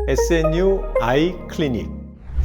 SNU 아이 클리닉.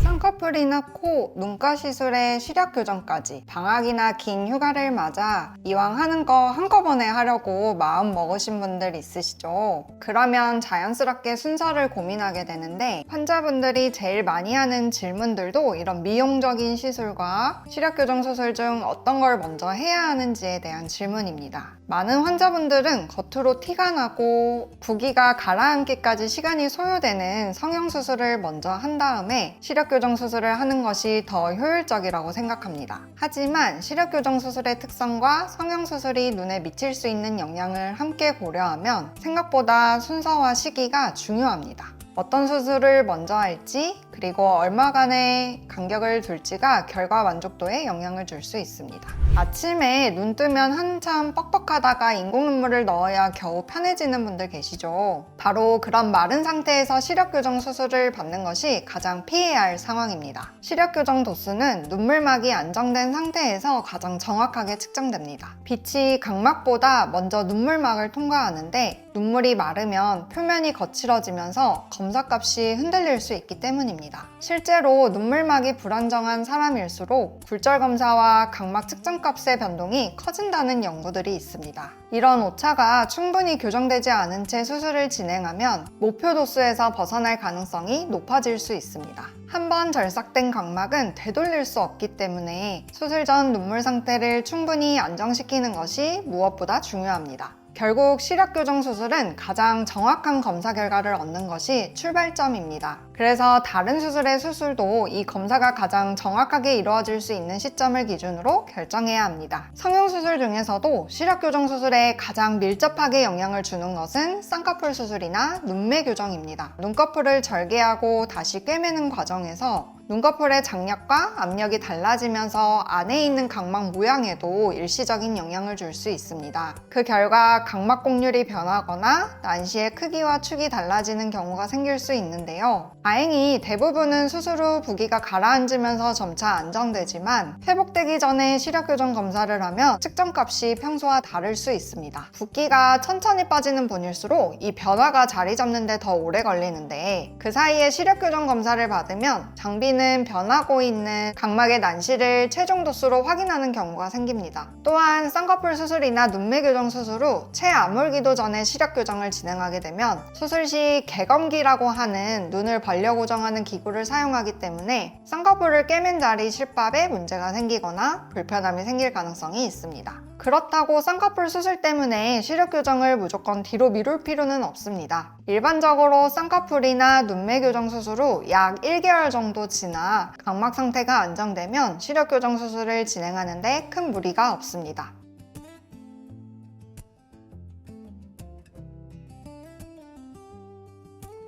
쌍꺼풀이나 코, 눈가 시술에 시력 교정까지 방학이나 긴 휴가를 맞아 이왕 하는 거 한꺼번에 하려고 마음 먹으신 분들 있으시죠? 그러면 자연스럽게 순서를 고민하게 되는데 환자분들이 제일 많이 하는 질문들도 이런 미용적인 시술과 시력 교정 수술 중 어떤 걸 먼저 해야 하는지에 대한 질문입니다. 많은 환자분들은 겉으로 티가 나고 붓기가 가라앉기까지 시간이 소요되는 성형수술을 먼저 한 다음에 시력교정 수술을 하는 것이 더 효율적이라고 생각합니다. 하지만 시력교정 수술의 특성과 성형수술이 눈에 미칠 수 있는 영향을 함께 고려하면 생각보다 순서와 시기가 중요합니다. 어떤 수술을 먼저 할지 그리고 얼마간의 간격을 둘지가 결과 만족도에 영향을 줄 수 있습니다. 아침에 눈 뜨면 한참 뻑뻑하다가 인공눈물을 넣어야 겨우 편해지는 분들 계시죠? 바로 그런 마른 상태에서 시력교정 수술을 받는 것이 가장 피해야 할 상황입니다. 시력교정 도수는 눈물막이 안정된 상태에서 가장 정확하게 측정됩니다. 빛이 각막보다 먼저 눈물막을 통과하는데 눈물이 마르면 표면이 거칠어지면서 검사값이 흔들릴 수 있기 때문입니다. 실제로 눈물막이 불안정한 사람일수록 굴절 검사와 각막 측정값의 변동이 커진다는 연구들이 있습니다. 이런 오차가 충분히 교정되지 않은 채 수술을 진행하면 목표 도수에서 벗어날 가능성이 높아질 수 있습니다. 한번 절삭된 각막은 되돌릴 수 없기 때문에 수술 전 눈물 상태를 충분히 안정시키는 것이 무엇보다 중요합니다. 결국 시력교정 수술은 가장 정확한 검사 결과를 얻는 것이 출발점입니다. 그래서 다른 수술의 수술도 이 검사가 가장 정확하게 이루어질 수 있는 시점을 기준으로 결정해야 합니다. 성형수술 중에서도 시력교정 수술에 가장 밀접하게 영향을 주는 것은 쌍꺼풀 수술이나 눈매 교정입니다. 눈꺼풀을 절개하고 다시 꿰매는 과정에서 눈꺼풀의 장력과 압력이 달라지면서 안에 있는 각막 모양에도 일시적인 영향을 줄 수 있습니다. 그 결과 각막 곡률이 변하거나 난시의 크기와 축이 달라지는 경우가 생길 수 있는데요. 다행히 대부분은 수술 후 붓기가 가라앉으면서 점차 안정되지만 회복되기 전에 시력교정 검사를 하면 측정값이 평소와 다를 수 있습니다. 붓기가 천천히 빠지는 분일수록 이 변화가 자리 잡는 데 더 오래 걸리는데 그 사이에 시력교정 검사를 받으면 장비는 변하고 있는 각막의 난시를 최종 도수로 확인하는 경우가 생깁니다. 또한 쌍꺼풀 수술이나 눈매 교정 수술 후 체아물기도 전에 시력 교정을 진행하게 되면 수술 시 개검기라고 하는 눈을 벌려 고정하는 기구를 사용하기 때문에 쌍꺼풀을 꿰맨 자리 실밥에 문제가 생기거나 불편함이 생길 가능성이 있습니다. 그렇다고 쌍꺼풀 수술 때문에 시력 교정을 무조건 뒤로 미룰 필요는 없습니다. 일반적으로 쌍꺼풀이나 눈매 교정 수술 후 약 1개월 정도 지나 각막 상태가 안정되면 시력 교정 수술을 진행하는 데 큰 무리가 없습니다.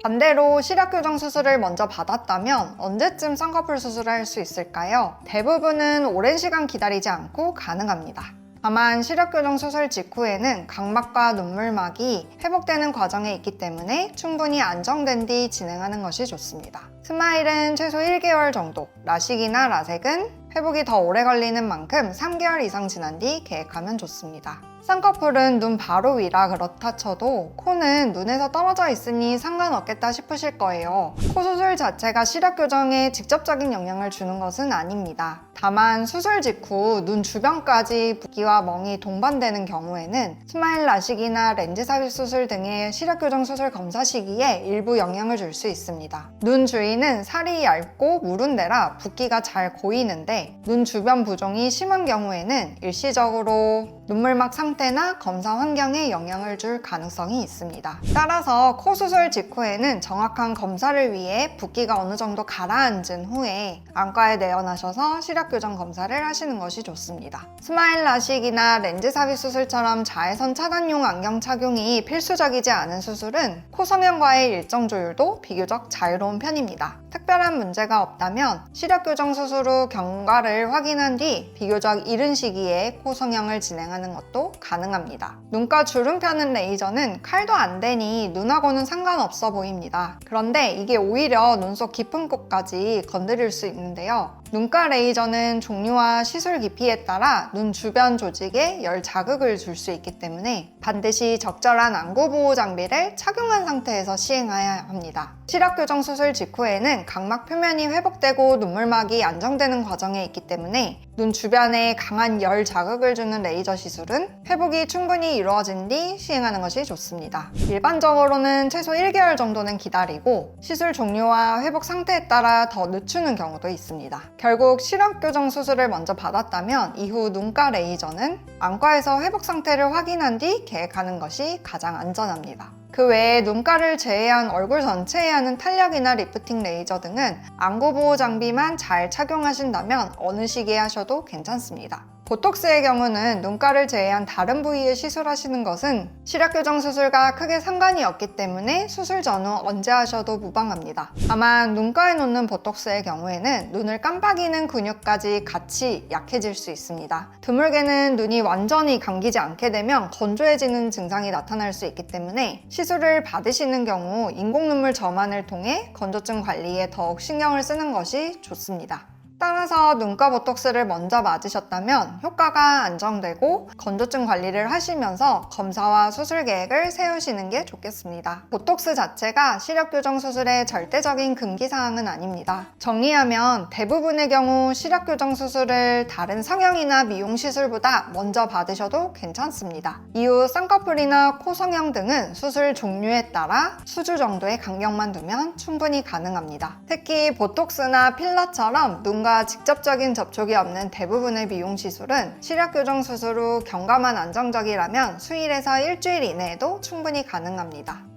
반대로 시력교정 수술을 먼저 받았다면 언제쯤 쌍꺼풀 수술을 할 수 있을까요? 대부분은 오랜 시간 기다리지 않고 가능합니다. 다만 시력교정 수술 직후에는 각막과 눈물막이 회복되는 과정에 있기 때문에 충분히 안정된 뒤 진행하는 것이 좋습니다. 스마일은 최소 1개월 정도, 라식이나 라섹은 회복이 더 오래 걸리는 만큼 3개월 이상 지난 뒤 계획하면 좋습니다. 쌍꺼풀은 눈 바로 위라 그렇다 쳐도 코는 눈에서 떨어져 있으니 상관없겠다 싶으실 거예요. 코 수술 자체가 시력 교정에 직접적인 영향을 주는 것은 아닙니다. 다만 수술 직후 눈 주변까지 붓기와 멍이 동반되는 경우에는 스마일 라식이나 렌즈 삽입 수술 등의 시력 교정 수술 검사 시기에 일부 영향을 줄 수 있습니다. 눈 주위는 살이 얇고 무른 데라 붓기가 잘 고이는데 눈 주변 부종이 심한 경우에는 일시적으로 눈물막 상태나 검사 환경에 영향을 줄 가능성이 있습니다. 따라서 코 수술 직후에는 정확한 검사를 위해 붓기가 어느 정도 가라앉은 후에 안과에 내원하셔서 시력 교정 검사를 하시는 것이 좋습니다. 스마일 라식이나 렌즈 삽입 수술처럼 자외선 차단용 안경 착용이 필수적이지 않은 수술은 코 성형과의 일정 조율도 비교적 자유로운 편입니다. 특별한 문제가 없다면 시력 교정 수술 후 경과를 확인한 뒤 비교적 이른 시기에 코 성형을 진행하는 것도 가능합니다. 눈가 주름 펴는 레이저는 칼도 안 되니 눈하고는 상관없어 보입니다. 그런데 이게 오히려 눈 속 깊은 곳까지 건드릴 수 있는데요. 눈가 레이저는 종류와 시술 깊이에 따라 눈 주변 조직에 열 자극을 줄 수 있기 때문에 반드시 적절한 안구 보호 장비를 착용한 상태에서 시행해야 합니다. 시력교정 수술 직후에는 각막 표면이 회복되고 눈물막이 안정되는 과정에 있기 때문에 눈 주변에 강한 열 자극을 주는 레이저 시술은 회복이 충분히 이루어진 뒤 시행하는 것이 좋습니다. 일반적으로는 최소 1개월 정도는 기다리고 시술 종류와 회복 상태에 따라 더 늦추는 경우도 있습니다. 결국 시력교정 수술을 먼저 받았다면 이후 눈가 레이저는 안과에서 회복 상태를 확인한 뒤 계획하는 것이 가장 안전합니다. 그 외에 눈가를 제외한 얼굴 전체에 하는 탄력이나 리프팅 레이저 등은 안구 보호 장비만 잘 착용하신다면 어느 시기에 하셔도 괜찮습니다. 보톡스의 경우는 눈가를 제외한 다른 부위에 시술하시는 것은 시력교정 수술과 크게 상관이 없기 때문에 수술 전후 언제 하셔도 무방합니다. 다만 눈가에 놓는 보톡스의 경우에는 눈을 깜빡이는 근육까지 같이 약해질 수 있습니다. 드물게는 눈이 완전히 감기지 않게 되면 건조해지는 증상이 나타날 수 있기 때문에 시술을 받으시는 경우 인공눈물 점안을 통해 건조증 관리에 더욱 신경을 쓰는 것이 좋습니다. 따라서 눈가 보톡스를 먼저 맞으셨다면 효과가 안정되고 건조증 관리를 하시면서 검사와 수술 계획을 세우시는 게 좋겠습니다. 보톡스 자체가 시력교정 수술의 절대적인 금기사항은 아닙니다. 정리하면 대부분의 경우 시력교정 수술을 다른 성형이나 미용 시술보다 먼저 받으셔도 괜찮습니다. 이후 쌍꺼풀이나 코 성형 등은 수술 종류에 따라 수주 정도의 간격만 두면 충분히 가능합니다. 특히 보톡스나 필러처럼 눈과 직접적인 접촉이 없는 대부분의 미용 시술은 시력교정 수술 후 경과만 안정적이라면 수일에서 일주일 이내에도 충분히 가능합니다.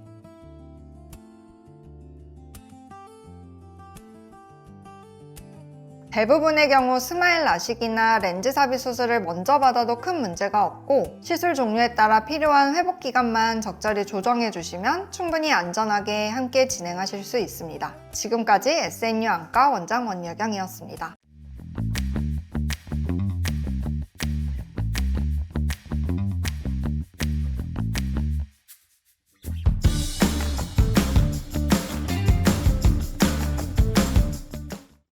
대부분의 경우 스마일 라식이나 렌즈 삽입 수술을 먼저 받아도 큰 문제가 없고 시술 종류에 따라 필요한 회복 기간만 적절히 조정해 주시면 충분히 안전하게 함께 진행하실 수 있습니다. 지금까지 SNU 안과 원장 원여경이었습니다.